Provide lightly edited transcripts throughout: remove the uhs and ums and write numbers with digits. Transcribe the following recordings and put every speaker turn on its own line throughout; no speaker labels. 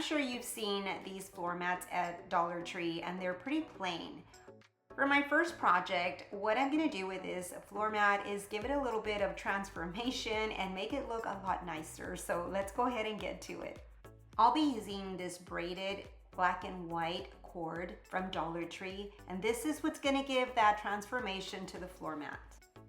I'm sure you've seen these floor mats at Dollar Tree and they're pretty plain. For my first project, what I'm gonna do with this floor mat is give it a little bit of transformation and make it look a lot nicer. So let's go ahead and get to it. I'll be using this braided black and white cord from Dollar Tree, and this is what's gonna give that transformation to the floor mat.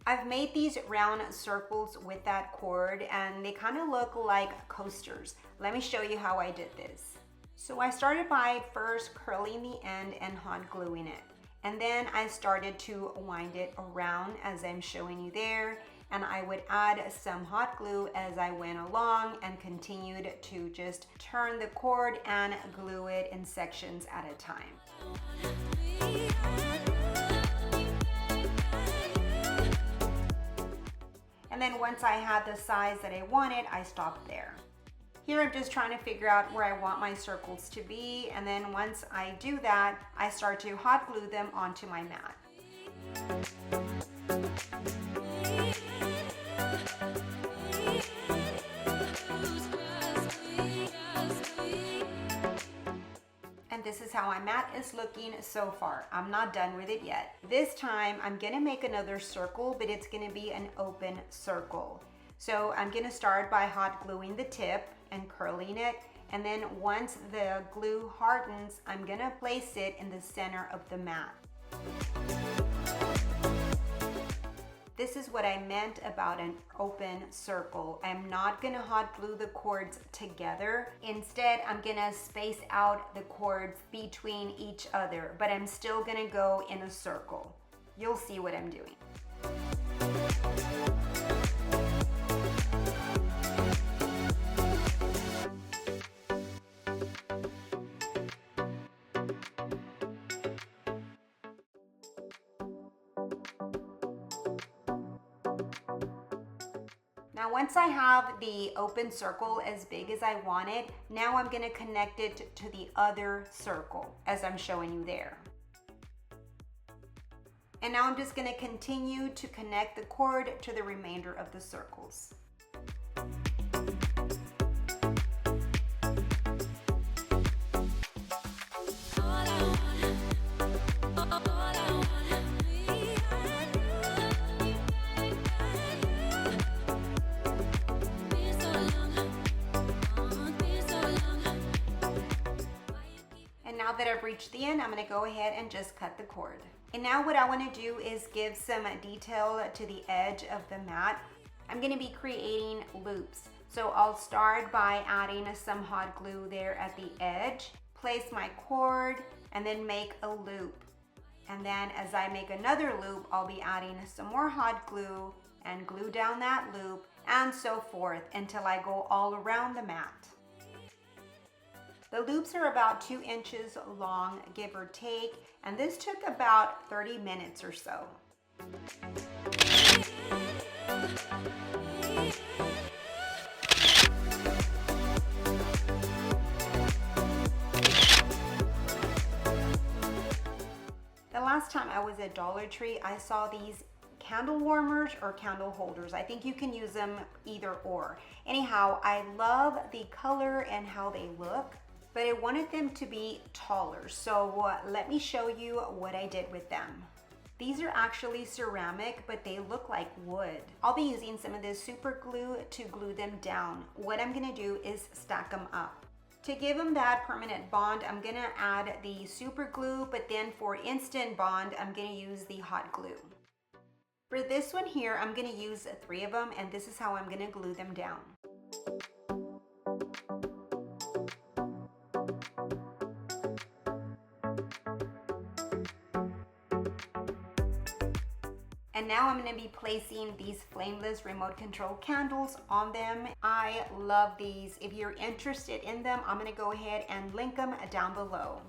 I've made these round circles with that cord and they kind of look like coasters. Let me show you how I did this. So I started by first curling the end and hot gluing it. And then I started to wind it around as I'm showing you there. And I would add some hot glue as I went along and continued to just turn the cord and glue it in sections at a time. And then once I had the size that I wanted, I stopped there. Here I'm just trying to figure out where I want my circles to be, and then once I do that, I start to hot glue them onto my mat. And this is how my mat is looking so far. I'm not done with it yet. This time I'm gonna make another circle, but it's gonna be an open circle. So I'm gonna start by hot gluing the tip and curling it, and then once the glue hardens, I'm gonna place it in the center of the mat. This is what I meant about an open circle. I'm not gonna hot glue the cords together. Instead, I'm gonna space out the cords between each other, but I'm still gonna go in a circle. You'll see what I'm doing. Now once I have the open circle as big as I want it, now I'm going to connect it to the other circle as I'm showing you there. And now I'm just going to continue to connect the cord to the remainder of the circles. Now that I've reached the end, I'm going to go ahead and just cut the cord. And now what I want to do is give some detail to the edge of the mat. I'm going to be creating loops. So I'll start by adding some hot glue there at the edge, place my cord, and then make a loop. And then as I make another loop, I'll be adding some more hot glue and glue down that loop, and so forth until I go all around the mat. The loops are about 2 inches long, give or take, and this took about 30 minutes or so. The last time I was at Dollar Tree, I saw these candle warmers or candle holders. I think you can use them either or. Anyhow, I love the color and how they look, but I wanted them to be taller. So let me show you what I did with them. These are actually ceramic, but they look like wood. I'll be using some of this super glue to glue them down. What I'm gonna do is stack them up. To give them that permanent bond, I'm gonna add the super glue, but then for instant bond, I'm gonna use the hot glue. For this one here, I'm gonna use 3 of them, and this is how I'm gonna glue them down. And now I'm going to be placing these flameless remote control candles on them. I love these. If you're interested in them, I'm going to go ahead and link them down below.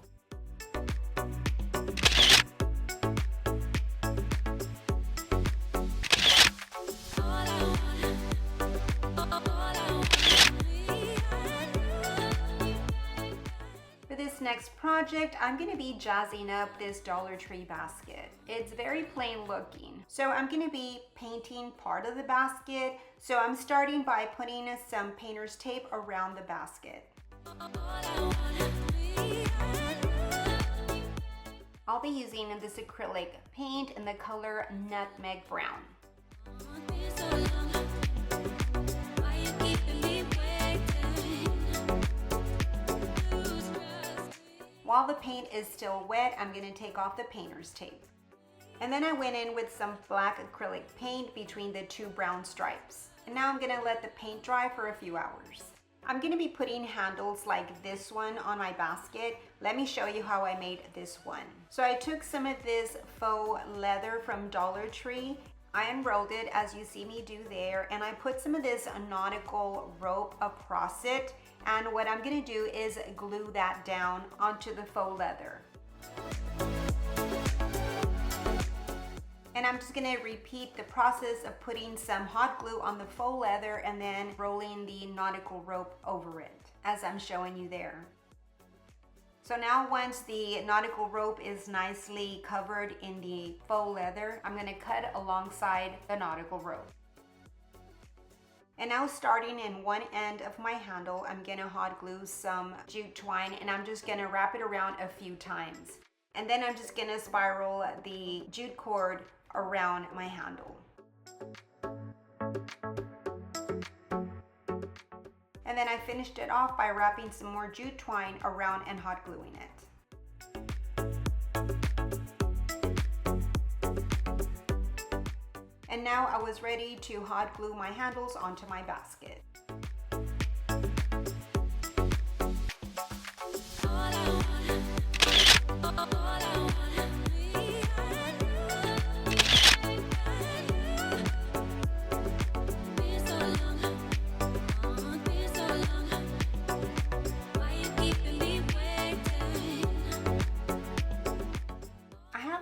For this next project, I'm going to be jazzing up this Dollar Tree basket. It's very plain looking. So I'm going to be painting part of the basket. So I'm starting by putting some painter's tape around the basket. I'll be using this acrylic paint in the color Nutmeg Brown. While the paint is still wet, I'm going to take off the painter's tape. And then I went in with some black acrylic paint between the two brown stripes. And now I'm going to let the paint dry for a few hours. I'm going to be putting handles like this one on my basket. Let me show you how I made this one. So I took some of this faux leather from Dollar Tree. I unrolled it as you see me do there, and I put some of this nautical rope across it. And what I'm going to do is glue that down onto the faux leather. And I'm just going to repeat the process of putting some hot glue on the faux leather and then rolling the nautical rope over it, as I'm showing you there. So now once the nautical rope is nicely covered in the faux leather, I'm going to cut alongside the nautical rope. And now starting in one end of my handle, I'm going to hot glue some jute twine, and I'm just going to wrap it around a few times. And then I'm just going to spiral the jute cord around my handle. And then I finished it off by wrapping some more jute twine around and hot gluing it. And now I was ready to hot glue my handles onto my basket.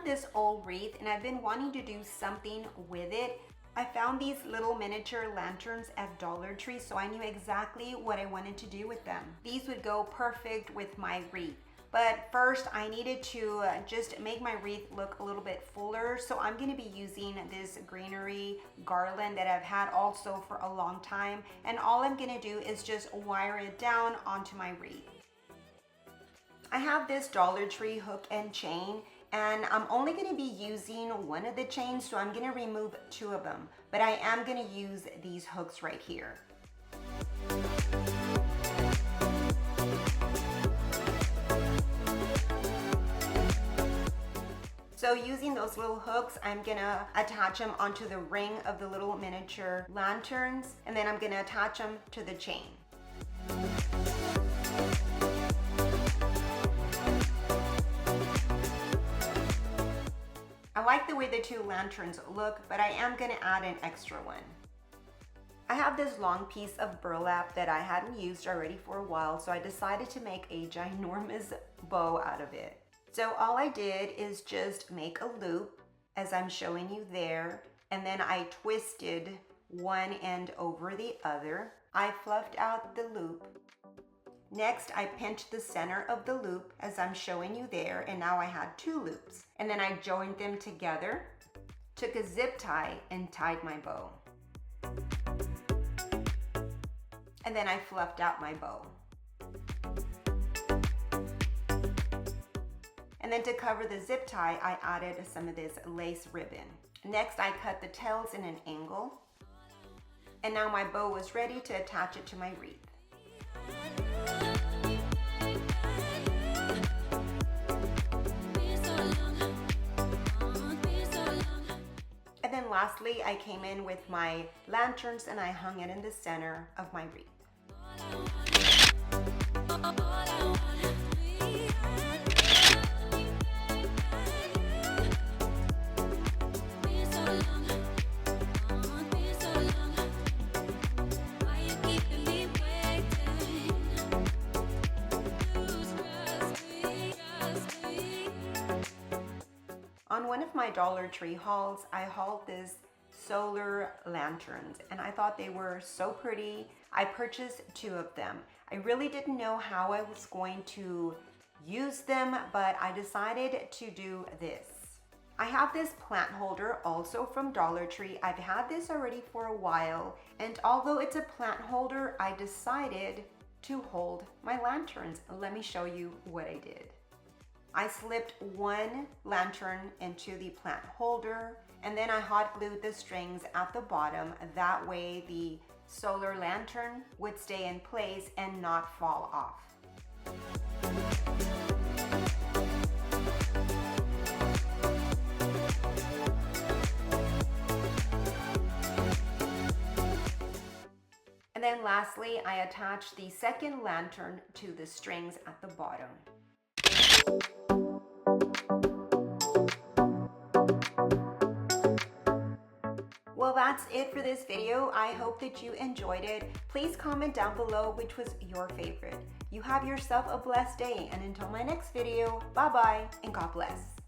This old wreath and I've been wanting to do something with it. I found these little miniature lanterns at Dollar Tree, so I knew exactly what I wanted to do with them. These would go perfect with my wreath. But first I needed to just make my wreath look a little bit fuller, so I'm going to be using this greenery garland that I've had also for a long time, and all I'm going to do is just wire it down onto my wreath. I have this Dollar Tree hook and chain, and I'm only going to be using one of the chains, so I'm going to remove two of them, but I am going to use these hooks right here. So using those little hooks, I'm going to attach them onto the ring of the little miniature lanterns, and then I'm going to attach them to the chain. I like the way the two lanterns look, but I am going to add an extra one. I have this long piece of burlap that I hadn't used already for a while, so I decided to make a ginormous bow out of it. So all I did is just make a loop, as I'm showing you there, and then I twisted one end over the other. I fluffed out the loop. Next, I pinched the center of the loop as I'm showing you there, and now I had two loops. And then I joined them together, took a zip tie and tied my bow. And then I fluffed out my bow. And then to cover the zip tie, I added some of this lace ribbon. Next, I cut the tails in an angle. And now my bow was ready to attach it to my wreath. And then lastly, I came in with my lanterns and I hung it in the center of my wreath. On one of my Dollar Tree hauls, I hauled this solar lanterns and I thought they were so pretty. I purchased two of them. I really didn't know how I was going to use them, but I decided to do this. I have this plant holder also from Dollar Tree. I've had this already for a while, and although it's a plant holder, I decided to hold my lanterns. Let me show you what I did. I slipped one lantern into the plant holder, and then I hot glued the strings at the bottom. That way the solar lantern would stay in place and not fall off. And then lastly, I attached the second lantern to the strings at the bottom. Well, that's it for this video. I hope that you enjoyed it. Please comment down below which was your favorite. You have yourself a blessed day, and until my next video, bye-bye and God bless.